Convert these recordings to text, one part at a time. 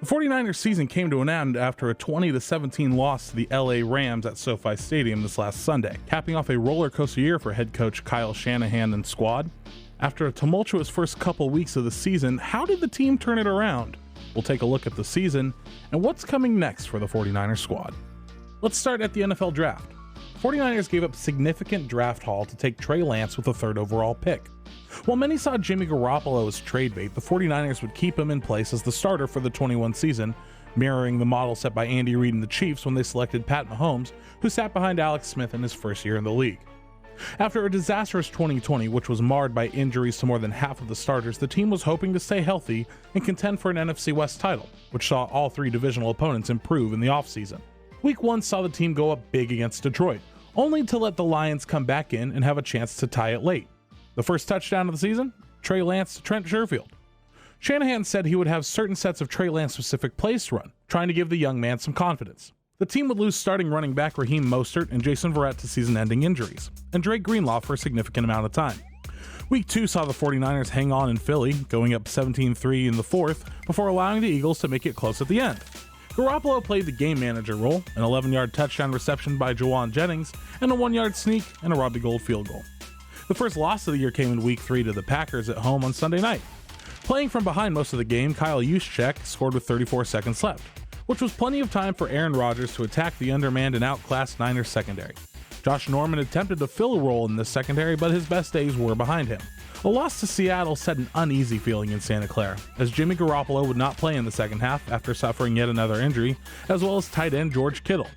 The 49ers season came to an end after a 20-17 loss to the LA Rams at SoFi Stadium this last Sunday, capping off a roller coaster year for head coach Kyle Shanahan and squad. After a tumultuous first couple weeks of the season, how did the team turn it around? We'll take a look at the season and what's coming next for the 49ers squad. Let's start at the NFL draft. 49ers gave up significant draft haul to take Trey Lance with the 3rd overall pick. While many saw Jimmy Garoppolo as trade bait, the 49ers would keep him in place as the starter for the 21 season, mirroring the model set by Andy Reid and the Chiefs when they selected Pat Mahomes, who sat behind Alex Smith in his first year in the league. After a disastrous 2020, which was marred by injuries to more than half of the starters, the team was hoping to stay healthy and contend for an NFC West title, which saw all 3 divisional opponents improve in the offseason. Week 1 saw the team go up big against Detroit, only to let the Lions come back in and have a chance to tie it late. The first touchdown of the season, Trey Lance to Trent Sherfield. Shanahan said he would have certain sets of Trey Lance-specific plays to run, trying to give the young man some confidence. The team would lose starting running back Raheem Mostert and Jason Verrett to season-ending injuries, and Drake Greenlaw for a significant amount of time. Week 2 saw the 49ers hang on in Philly, going up 17-3 in the 4th, before allowing the Eagles to make it close at the end. Garoppolo played the game manager role, an 11-yard touchdown reception by Juwan Jennings, and a 1-yard sneak and a Robbie Gould field goal. The first loss of the year came in Week 3 to the Packers at home on Sunday night. Playing from behind most of the game, Kyle Juszczyk scored with 34 seconds left, which was plenty of time for Aaron Rodgers to attack the undermanned and outclassed Niners secondary. Josh Norman attempted to fill a role in this secondary, but his best days were behind him. A loss to Seattle set an uneasy feeling in Santa Clara, as Jimmy Garoppolo would not play in the second half after suffering yet another injury, as well as tight end George Kittle.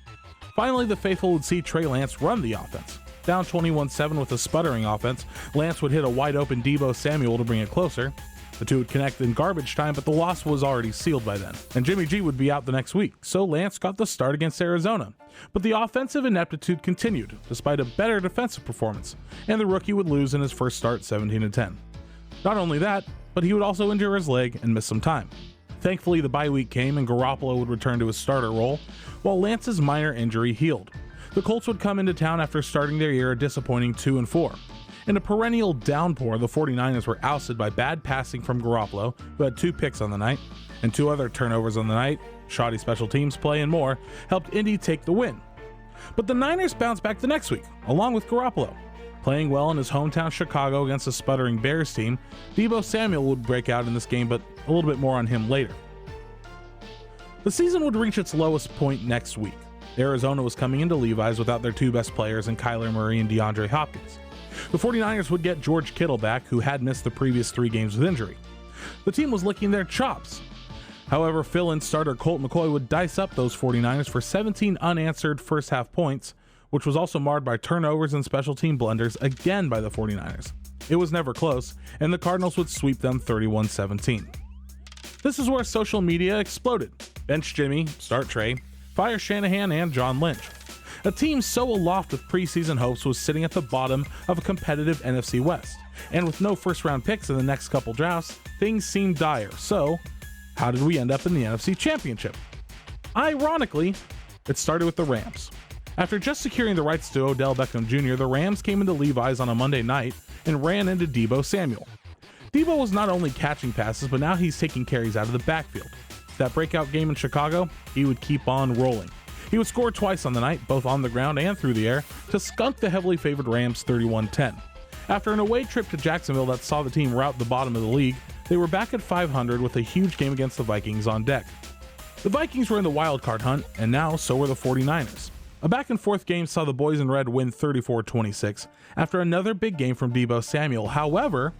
Finally, the faithful would see Trey Lance run the offense. Down 21-7 with a sputtering offense, Lance would hit a wide-open Deebo Samuel to bring it closer. The two would connect in garbage time, but the loss was already sealed by then, and Jimmy G would be out the next week, so Lance got the start against Arizona. But the offensive ineptitude continued, despite a better defensive performance, and the rookie would lose in his first start 17-10. Not only that, but he would also injure his leg and miss some time. Thankfully, the bye week came and Garoppolo would return to his starter role, while Lance's minor injury healed. The Colts would come into town after starting their year a disappointing 2-4. In a perennial downpour, the 49ers were ousted by bad passing from Garoppolo, who had 2 picks on the night, and 2 other turnovers on the night, shoddy special teams play and more, helped Indy take the win. But the Niners bounced back the next week, along with Garoppolo. Playing well in his hometown Chicago against a sputtering Bears team, Deebo Samuel would break out in this game, but a little bit more on him later. The season would reach its lowest point next week. Arizona was coming into Levi's without their 2 best players in Kyler Murray and DeAndre Hopkins. The 49ers would get George Kittle back, who had missed the previous 3 games with injury. The team was licking their chops. However, fill-in starter Colt McCoy would dice up those 49ers for 17 unanswered first-half points, which was also marred by turnovers and special team blunders again by the 49ers. It was never close, and the Cardinals would sweep them 31-17. This is where social media exploded. Bench Jimmy, start Trey, fire Shanahan and John Lynch. A team so aloft with preseason hopes was sitting at the bottom of a competitive NFC West, and with no first-round picks in the next couple drafts, things seemed dire. So, how did we end up in the NFC Championship? Ironically, it started with the Rams. After just securing the rights to Odell Beckham Jr., the Rams came into Levi's on a Monday night and ran into Deebo Samuel. Deebo was not only catching passes, but now he's taking carries out of the backfield. That breakout game in Chicago, he would keep on rolling. He would score twice on the night, both on the ground and through the air, to skunk the heavily favored Rams 31-10. After an away trip to Jacksonville that saw the team rout the bottom of the league, they were back at 500 with a huge game against the Vikings on deck. The Vikings were in the wildcard hunt, and now so were the 49ers. A back-and-forth game saw the boys in red win 34-26 after another big game from Deebo Samuel. However,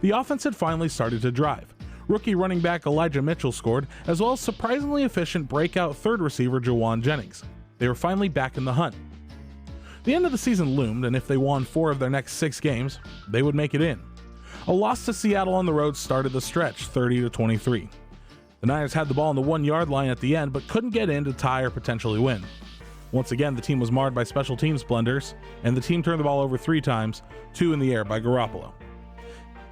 the offense had finally started to drive. Rookie running back Elijah Mitchell scored, as well as surprisingly efficient breakout third receiver Juwan Jennings. They were finally back in the hunt. The end of the season loomed, and if they won 4 of their next 6 games, they would make it in. A loss to Seattle on the road started the stretch, 30-23. The Niners had the ball on the 1-yard line at the end, but couldn't get in to tie or potentially win. Once again, the team was marred by special teams blunders, and the team turned the ball over 3 times, 2 in the air by Garoppolo.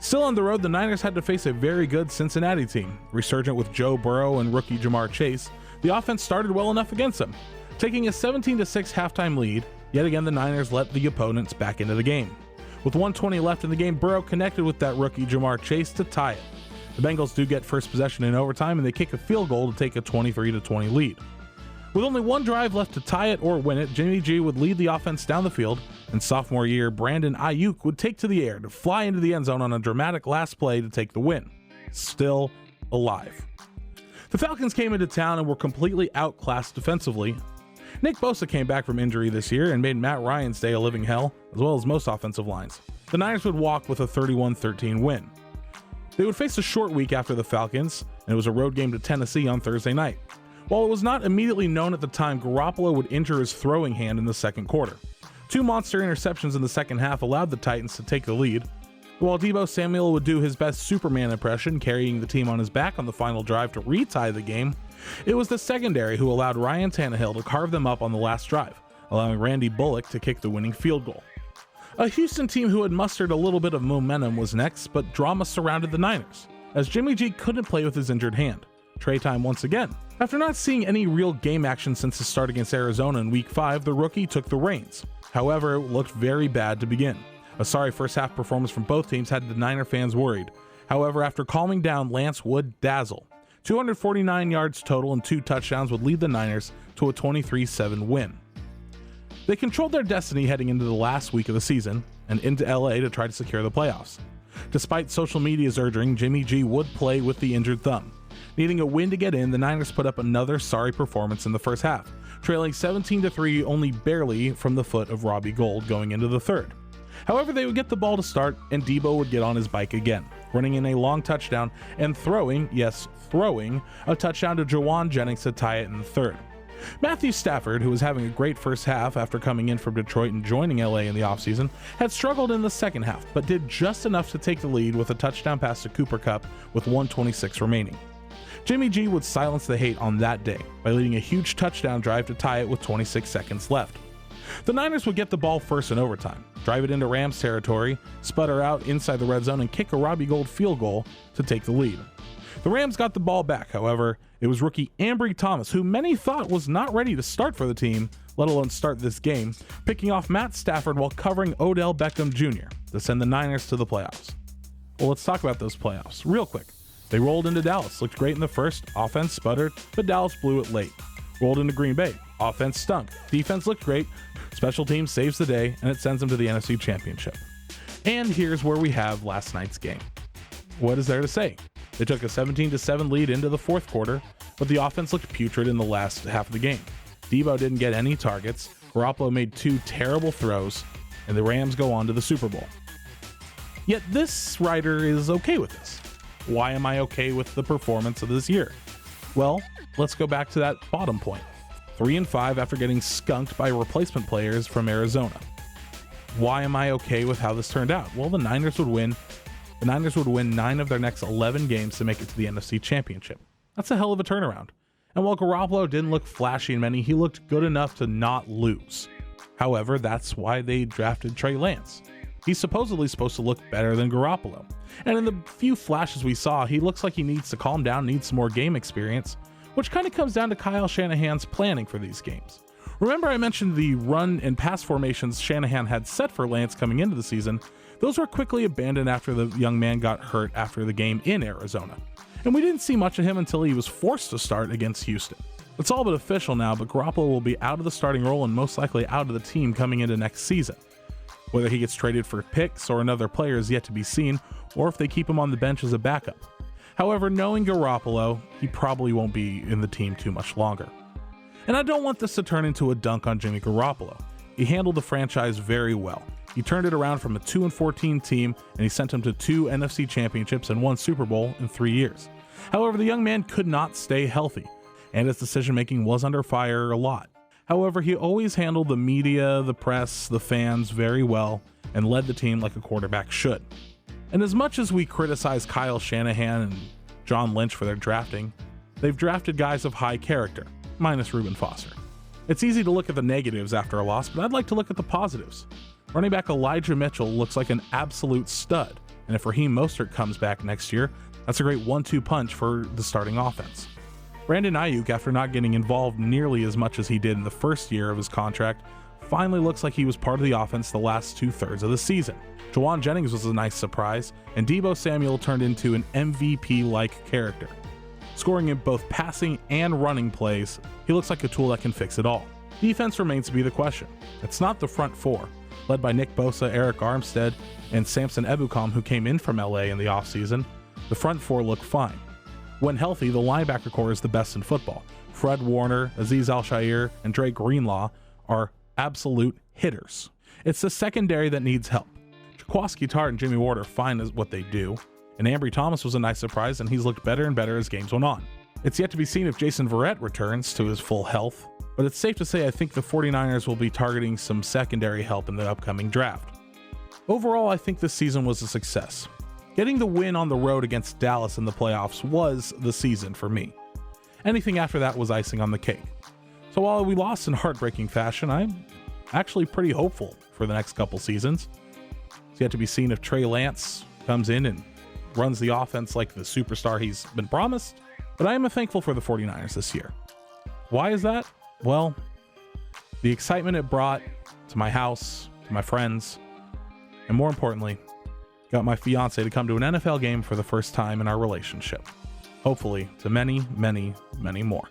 Still on the road, the Niners had to face a very good Cincinnati team. Resurgent with Joe Burrow and rookie Jamar Chase, the offense started well enough against them. Taking a 17-6 halftime lead, yet again the Niners let the opponents back into the game. With 1:20 left in the game, Burrow connected with that rookie Jamar Chase to tie it. The Bengals do get first possession in overtime, and they kick a field goal to take a 23-20 lead. With only one drive left to tie it or win it, Jimmy G would lead the offense down the field, and sophomore year Brandon Ayuk would take to the air to fly into the end zone on a dramatic last play to take the win. Still alive. The Falcons came into town and were completely outclassed defensively. Nick Bosa came back from injury this year and made Matt Ryan's day a living hell, as well as most offensive lines. The Niners would walk with a 31-13 win. They would face a short week after the Falcons, and it was a road game to Tennessee on Thursday night. While it was not immediately known at the time, Garoppolo would injure his throwing hand in the second quarter. 2 monster interceptions in the second half allowed the Titans to take the lead. While Deebo Samuel would do his best Superman impression, carrying the team on his back on the final drive to retie the game, it was the secondary who allowed Ryan Tannehill to carve them up on the last drive, allowing Randy Bullock to kick the winning field goal. A Houston team who had mustered a little bit of momentum was next, but drama surrounded the Niners, as Jimmy G couldn't play with his injured hand. Tray time once again. After not seeing any real game action since his start against Arizona in Week 5, the rookie took the reins. However, it looked very bad to begin. A sorry first half performance from both teams had the Niner fans worried. However, after calming down, Lance would dazzle. 249 yards total and 2 touchdowns would lead the Niners to a 23-7 win. They controlled their destiny heading into the last week of the season and into LA to try to secure the playoffs. Despite social media's urging, Jimmy G would play with the injured thumb. Needing a win to get in, the Niners put up another sorry performance in the first half, trailing 17-3 only barely from the foot of Robbie Gould going into the third. However, they would get the ball to start, and Deebo would get on his bike again, running in a long touchdown and throwing a touchdown to Jawan Jennings to tie it in the third. Matthew Stafford, who was having a great first half after coming in from Detroit and joining LA in the offseason, had struggled in the second half, but did just enough to take the lead with a touchdown pass to Cooper Kupp with 1:26 remaining. Jimmy G would silence the hate on that day by leading a huge touchdown drive to tie it with 26 seconds left. The Niners would get the ball first in overtime, drive it into Rams territory, sputter out inside the red zone, and kick a Robbie Gould field goal to take the lead. The Rams got the ball back, however. It was rookie Ambry Thomas, who many thought was not ready to start for the team, let alone start this game, picking off Matt Stafford while covering Odell Beckham Jr. to send the Niners to the playoffs. Well, let's talk about those playoffs real quick. They rolled into Dallas, looked great in the first, offense sputtered, but Dallas blew it late. Rolled into Green Bay, offense stunk, defense looked great, special teams saves the day, and it sends them to the NFC Championship. And here's where we have last night's game. What is there to say? They took a 17-7 lead into the fourth quarter, but the offense looked putrid in the last half of the game. Deebo didn't get any targets, Garoppolo made 2 terrible throws, and the Rams go on to the Super Bowl. Yet this writer is okay with this. Why am I okay with the performance of this year? Well, let's go back to that bottom point. 3-5 after getting skunked by replacement players from Arizona. Why am I okay with how this turned out? Well, the Niners would win 9 of their next 11 games to make it to the NFC Championship. That's a hell of a turnaround. And while Garoppolo didn't look flashy in many, he looked good enough to not lose. However, that's why they drafted Trey Lance. He's supposedly supposed to look better than Garoppolo. And in the few flashes we saw, he looks like he needs to calm down, needs some more game experience, which kind of comes down to Kyle Shanahan's planning for these games. Remember I mentioned the run and pass formations Shanahan had set for Lance coming into the season? Those were quickly abandoned after the young man got hurt after the game in Arizona. And we didn't see much of him until he was forced to start against Houston. It's all but official now, but Garoppolo will be out of the starting role and most likely out of the team coming into next season. Whether he gets traded for picks or another player is yet to be seen, or if they keep him on the bench as a backup. However, knowing Garoppolo, he probably won't be in the team too much longer. And I don't want this to turn into a dunk on Jimmy Garoppolo. He handled the franchise very well. He turned it around from a 2-14 team, and he sent him to 2 NFC championships and 1 Super Bowl in 3 years. However, the young man could not stay healthy, and his decision-making was under fire a lot. However, he always handled the media, the press, the fans very well, and led the team like a quarterback should. And as much as we criticize Kyle Shanahan and John Lynch for their drafting, they've drafted guys of high character, minus Reuben Foster. It's easy to look at the negatives after a loss, but I'd like to look at the positives. Running back Elijah Mitchell looks like an absolute stud, and if Raheem Mostert comes back next year, that's a great 1-2 punch for the starting offense. Brandon Ayuk, after not getting involved nearly as much as he did in the first year of his contract, finally looks like he was part of the offense the last 2/3 of the season. Jawan Jennings was a nice surprise, and Deebo Samuel turned into an MVP-like character. Scoring in both passing and running plays, he looks like a tool that can fix it all. Defense remains to be the question. It's not the front four, led by Nick Bosa, Eric Armstead, and Samson Ebukam, who came in from LA in the offseason. The front four look fine. When healthy, the linebacker core is the best in football. Fred Warner, Azeez Al-Shaair, and Dre Greenlaw are absolute hitters. It's the secondary that needs help. Jaquiski Tartt and Jimmy Ward are fine at what they do, and Ambry Thomas was a nice surprise, and he's looked better and better as games went on. It's yet to be seen if Jason Verrett returns to his full health, but it's safe to say I think the 49ers will be targeting some secondary help in the upcoming draft. Overall, I think this season was a success. Getting the win on the road against Dallas in the playoffs was the season for me. Anything after that was icing on the cake. So while we lost in heartbreaking fashion, I'm actually pretty hopeful for the next couple seasons. It's yet to be seen if Trey Lance comes in and runs the offense like the superstar he's been promised, but I am thankful for the 49ers this year. Why is that? Well, the excitement it brought to my house, to my friends, and more importantly, got my fiance to come to an NFL game for the first time in our relationship. Hopefully to many, many, many more.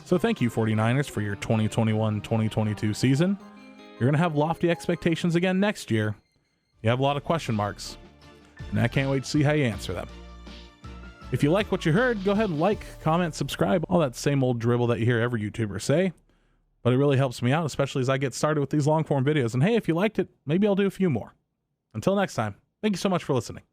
So thank you, 49ers, for your 2021-2022 season. You're going to have lofty expectations again next year. You have a lot of question marks, and I can't wait to see how you answer them. If you like what you heard, go ahead and like, comment, subscribe, all that same old dribble that you hear every YouTuber say. But it really helps me out, especially as I get started with these long-form videos. And hey, if you liked it, maybe I'll do a few more. Until next time, thank you so much for listening.